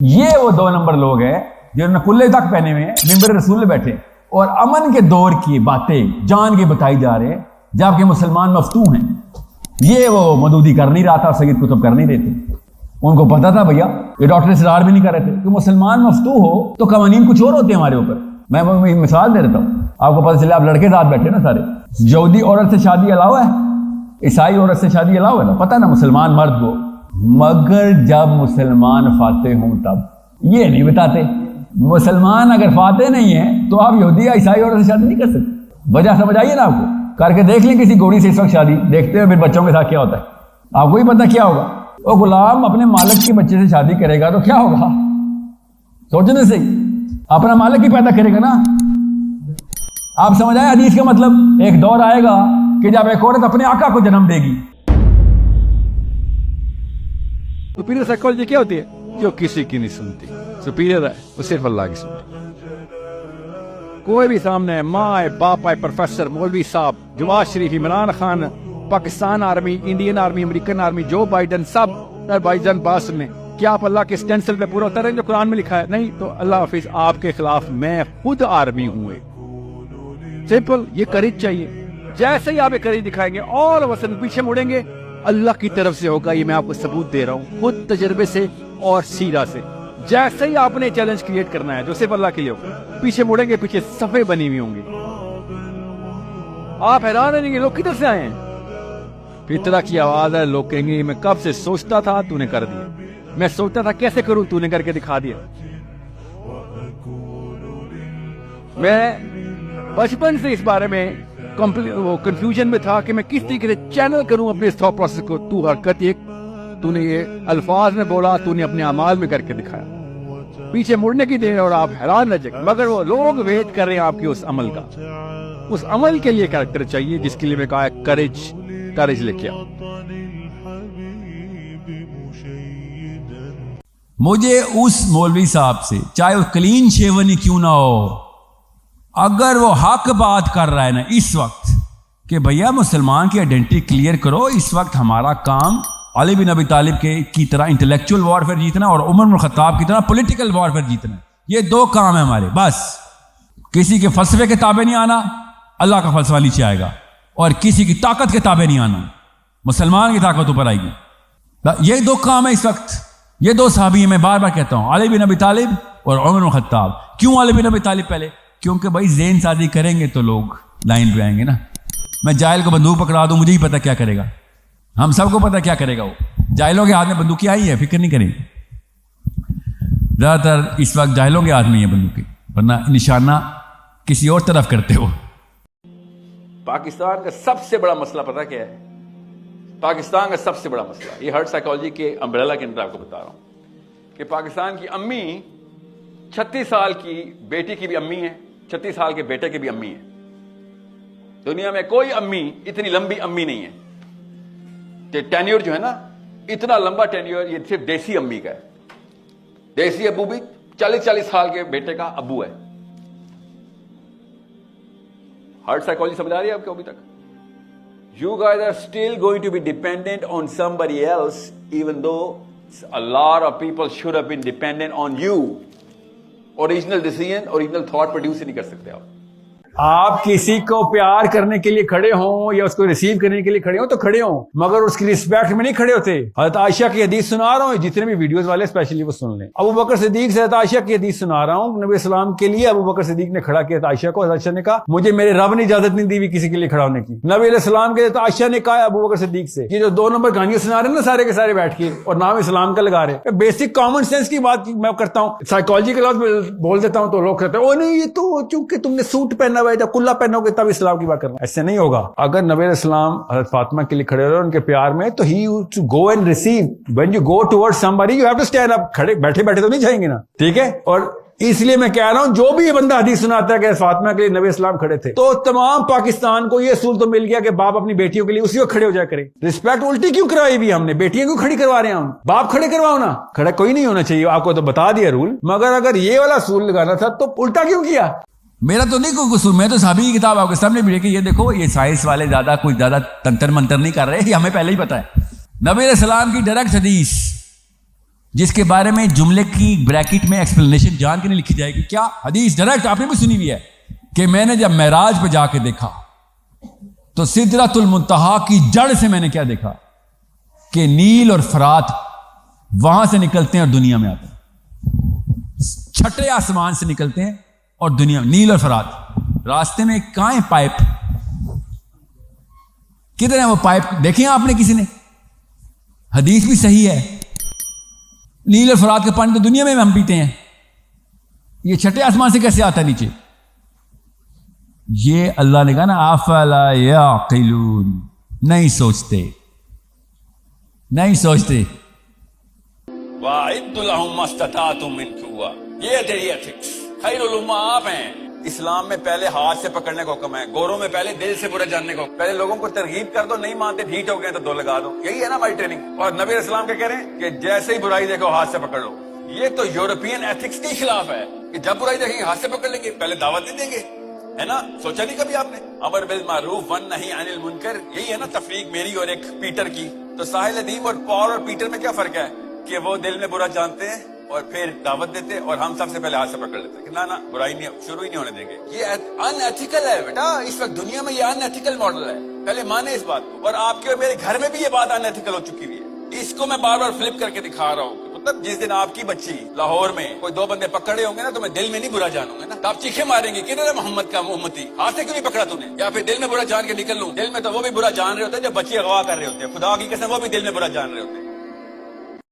یہ وہ 2 نمبر لوگ ہیں جنہوں نے کلے تک پہنے ہوئے ہیں، ممبر رسول بیٹھے اور امن کے دور کی باتیں جان کے بتائی جا رہے ہیں، جبکہ مسلمان مفتو ہیں۔ یہ وہ مودودی کر نہیں رہا تھا، سید قطب کر نہیں رہے تھے، ان کو پتا تھا بھیا، یہ ڈاکٹر اسرار بھی نہیں کر رہے تھے کہ مسلمان مفتو ہو تو قوانین کچھ اور ہوتے ہیں ہمارے اوپر۔ میں مثال دے دیتا ہوں، آپ کو پتہ چلے، آپ لڑکے ساتھ بیٹھے نا سارے، یہودی عورت سے شادی الاؤ ہے، عیسائی عورت سے شادی الاؤ ہے نا، پتہ نا مسلمان مرد کو، مگر جب مسلمان فاتح ہوں تب یہ نہیں بتاتے۔ مسلمان اگر فاتح نہیں ہے تو آپ یہودی یا عیسائی عورت سے شادی نہیں کر سکتے۔ وجہ سمجھ آئیے نا آپ کو، کر کے دیکھ لیں کسی گھوڑی سے اس وقت شادی، دیکھتے ہیں پھر بچوں کے ساتھ کیا ہوتا ہے، آپ کو ہی پتہ کیا ہوگا۔ وہ غلام اپنے مالک کے بچے سے شادی کرے گا تو کیا ہوگا، سوچنے سے اپنا مالک ہی پیدا کرے گا نا۔ آپ سمجھ آئے حدیث کا مطلب؟ ایک دور آئے گا کہ جب ایک عورت اپنے آقا کو جنم دے گی۔ سپیریئر سائیکالوجی کیا ہوتی ہے؟ جو کسی کی نہیں سنتی، سپیریئر ہے وہ صرف اللہ کی سنتی۔ کوئی بھی سامنے ہے، ماں ہے، باپ ہے، پروفیسر، مولوی صاحب، جواز شریف، Imran Khan, Pakistan army, Indian army, American army, Joe Biden, سب بھائی جان باس میں، کیا آپ اللہ کے سٹینسل پہ پورا اتر رہے ہیں جو قرآن میں لکھا ہے؟ نہیں تو اللہ حافظ، آپ کے خلاف میں خود آرمی ہوں۔ سمپل، یہ کریج چاہیے۔ جیسے ہی آپ یہ کریج دکھائیں گے اور وسن پیچھے مڑیں گے، اللہ کی طرف سے ہوگا۔ یہ میں آپ کو ثبوت دے رہا ہوں خود تجربے سے اور سیرہ سے۔ جیسے ہی آپ نے چیلنج کریٹ کرنا ہے جو صرف اللہ کے لیے ہوگا، پیچھے مڑیں گے، پیچھے صفحے بنی ہوئی ہوں گی، آپ حیران رہیں گے لوگ کدھر سے آئے ہیں۔ فطرہ کی آواز ہے، لوگ کہیں گے میں کب سے سوچتا تھا، تو نے کر دیا، میں سوچتا تھا کیسے کروں، تو نے کر کے دکھا دیا۔ میں بچپن سے اس بارے میں کنفیوژن میں تھا کہ میں کس طریقے سے چینل کروں اپنے تھاٹ پروسیس کو۔ تو حرکت ایک، تو نے یہ الفاظ میں بولا، تو نے اپنے اعمال میں کر کے دکھایا۔ پیچھے مڑنے کی دیر اور آپ حیران رہ جائیں، مگر وہ لوگ ویٹ کر رہے ہیں آپ کے اس عمل کا۔ اس عمل کے لیے کریکٹر چاہیے جس کے لیے میں کہا ہے کریج لے کے آؤ۔ مجھے اس مولوی صاحب سے، چاہے وہ کلین شیون ہی کیوں نہ ہو، اگر وہ حق بات کر رہا ہے نا اس وقت کہ بھیا مسلمان کی آئیڈینٹی کلیئر کرو، اس وقت ہمارا کام علی بن ابی طالب کی طرح انٹلیکچوئل وارفیئر جیتنا اور عمر بن الخطاب کی طرح پولیٹیکل وارفیئر جیتنا، یہ 2 کام ہیں ہمارے بس۔ کسی کے فلسفے کے تابع نہیں آنا، اللہ کا فلسفہ نیچے آئے گا، اور کسی کی طاقت کے تابع نہیں آنا، مسلمان کی طاقت اوپر آئے گی۔ یہ 2 کام ہیں اس وقت، یہ 2 صحابی ہیں، میں بار بار کہتا ہوں، علی بن ابی طالب اور عمر بن الخطاب۔ کیوں علی بن ابی طالب پہلے؟ کیونکہ بھائی ذہن سازی کریں گے تو لوگ لائن پہ آئیں گے نا۔ میں جاہل کو بندوق پکڑا دوں، مجھے ہی پتا کیا کرے گا، ہم سب کو پتا کیا کرے گا۔ وہ جاہلوں کے ہاتھ میں بندوقیں آئی ہیں، فکر نہیں کریں، زیادہ تر اس وقت جاہلوں کے ہاتھ میں یہ بندوقیں، ورنہ نشانہ کسی اور طرف کرتے ہو۔ پاکستان کا سب سے بڑا مسئلہ پتہ کیا ہے؟ پاکستان کا سب سے بڑا مسئلہ، یہ ہرٹ سائیکالوجی کے امبریلا کے اندر آپ کو بتا رہا ہوں کہ پاکستان کی امی 36 سال کی بیٹی کی بھی امی ہے، 36 سال کے بیٹے کی بھی امی ہے۔ دنیا میں کوئی امی اتنی لمبی امی نہیں ہے۔ ٹینیور جو ہے نا، اتنا لمبا ٹینیور یہ صرف دیسی امی کا ہے۔ دیسی ابو بھی 40 سال کے بیٹے کا ابو ہے۔ ہارٹ سائیکالوجی سمجھ آ رہی ہے آپ کو ابھی تک؟ You guys are still going to be dependent on somebody else even though a lot of people should have been dependent on you. Original decision, original thought produce نہیں کر سکتے آپ۔ آپ کسی کو پیار کرنے کے لیے کھڑے ہوں یا اس کو ریسیو کرنے کے لیے کھڑے ہوں تو کھڑے ہوں، مگر اس کی رسپیکٹ میں نہیں کھڑے ہوتے۔ حضرت عائشہ کی حدیث سنا رہا ہوں، جتنے بھی ویڈیوز والے اسپیشلی وہ سن لیں۔ ابو بکر صدیق سے حضرت عائشہ کی حدیث سنا رہا ہوں، نبی اسلام کے لیے ابو بکر صدیق نے کھڑا کیا حضرت عائشہ کو۔ حضرت عائشہ نے کہا مجھے میرے رب نے اجازت نہیں دی ہوئی کسی کے لیے کھڑا ہونے کی۔ نبی علیہ السلام کے حضرت عائشہ نے کہا ابو بکر صدیق سے، یہ جو 2 نمبر کہانیاں سنا رہے ہیں نا سارے کے سارے بیٹھ کے اور نام اسلام کا لگا رہے ہیں، بیسک کامن سینس کی بات میں کرتا ہوں، سائیکالوجی کے لفظ بول دیتا ہوں تو لوگ کہتے ہیں او نہیں، یہ تو چونکہ تم نے سوٹ پہنا ہوا ہے یا کلا پہنا ہوگا تب اسلام کی بات کرنا۔ ایسے نہیں ہوگا۔ اگر نبی علیہ السلام حضرت فاطمہ کے لیے کھڑے ہو رہے ہیں ان کے پیار میں، تو ہی to go and receive, when you go toward somebody you have to stand up۔ کھڑے بیٹھے بیٹھے تو نہیں جائیں گے نا، ٹھیک ہے؟ اور اس لیے میں کہہ رہا ہوں جو بھی یہ بندہ حدیث سناتا ہے کہ فاطمہ کے لیے نبی اسلام کھڑے تھے، تو تمام پاکستان کو یہ اصول تو مل گیا کہ باپ اپنی بیٹیوں کے لیے اسی وقت کھڑے ہو جایا کرے۔ رسپیکٹ الٹی کیوں کرائی بھی ہم نے؟ بیٹیاں کیوں کھڑی کروا رہے ہیں ہم؟ باپ کھڑے کرواؤ نا، کھڑا کوئی نہیں ہونا چاہیے، آپ کو تو بتا دیا رول، مگر اگر یہ والا اصول لگانا تھا تو الٹا کیوں کیا؟ میرا تو نہیں کوئی قصور، میں تو صحابی کی کتاب آپ کے سامنے بھی دیکھی، یہ دیکھو یہ سائنس والے کوئی زیادہ تنتر منتر نہیں کر رہے، یہ ہمیں پہلے ہی پتا ہے۔ نبی علیہ السلام کی ڈائریکٹ حدیث جس کے بارے میں جملے کی بریکٹ میں ایکسپلینیشن جان کے نہیں لکھی جائے گی. کیا حدیث ڈائریکٹ آپ نے بھی سنی ہوئی ہے کہ میں نے جب معراج پہ جا کے دیکھا تو سدرۃ المنتہا کی جڑ سے میں نے کیا دیکھا کہ نیل اور فرات وہاں سے نکلتے ہیں اور دنیا میں آتے ہیں. چھٹے آسمان سے نکلتے ہیں اور دنیا میں. نیل اور فرات راستے میں کہاں ہے پائپ؟ کدھر ہے وہ پائپ؟ دیکھیں آپ نے کسی نے؟ حدیث بھی صحیح ہے. نیل اور فرات کا پانی تو دنیا میں ہم پیتے ہیں. یہ چھٹے آسمان سے کیسے آتا ہے نیچے؟ یہ اللہ نے کہا نا افلا یعقلون، نہیں سوچتے. وَأَعِدُّ لَهُم مَّا اسْتَطَعْتُم مِّن قُوَّةٍ. یہ ہے تیری ایتھکس. خیر الامہ آپ ہیں. اسلام میں پہلے ہاتھ سے پکڑنے کا حکم ہے، گوروں میں پہلے دل سے برا جاننے کا حکم. پہلے لوگوں کو ترغیب کر دو، نہیں مانتے ڈھیٹ ہو گئے تو 2 لگا دو. یہی ہے نا ہماری ٹریننگ. اور نبی اسلام کیا کہہ رہے ہیں کہ جیسے ہی برائی دیکھو ہاتھ سے پکڑ لو. یہ تو یورپین ایتھکس کے خلاف ہے کہ جب برائی دیکھیں گے ہاتھ سے پکڑ لیں گے، پہلے دعوت نہیں دیں گے. ہے نا؟ سوچا نہیں کبھی آپ نے؟ امر بالمعروف والنہی عن المنکر، یہی ہے نا تفریق میری اور ایک پیٹر کی. تو ساحل ادیم اور پال اور پیٹر میں کیا فرق ہے کہ وہ دل میں برا جانتے ہیں اور پھر دعوت دیتے، اور ہم سب سے پہلے ہاتھ سے پکڑ لیتے کہ نہ برائی نہیں شروع ہی نہیں ہونے دیں گے. یہ ان ایتھیکل ہے بیٹا. اس وقت دنیا میں یہ ان ایتھیکل ماڈل ہے. پہلے مانے اس بات کو. اور آپ کے اور میرے گھر میں بھی یہ بات ان ایتھیکل ہو چکی ہوئی ہے. اس کو میں بار بار فلپ کر کے دکھا رہا ہوں. مطلب جس دن آپ کی بچی لاہور میں کوئی 2 بندے پکڑے ہوں گے نا تو میں دل میں نہیں برا جانوں گا نا. تو آپ چیخے ماریں گے کدھر ہے محمد کا امتی، ہاتھ سے کیوں نہیں پکڑا تو نے؟ یا پھر دل میں برا جان کے نکل لوں. دل میں تو وہ بھی برا جان رہے ہوتے ہیں جب بچے اغوا کر رہے ہوتے ہیں. خدا کی قسم وہ بھی دل میں برا جان رہے ہوتے ہیں.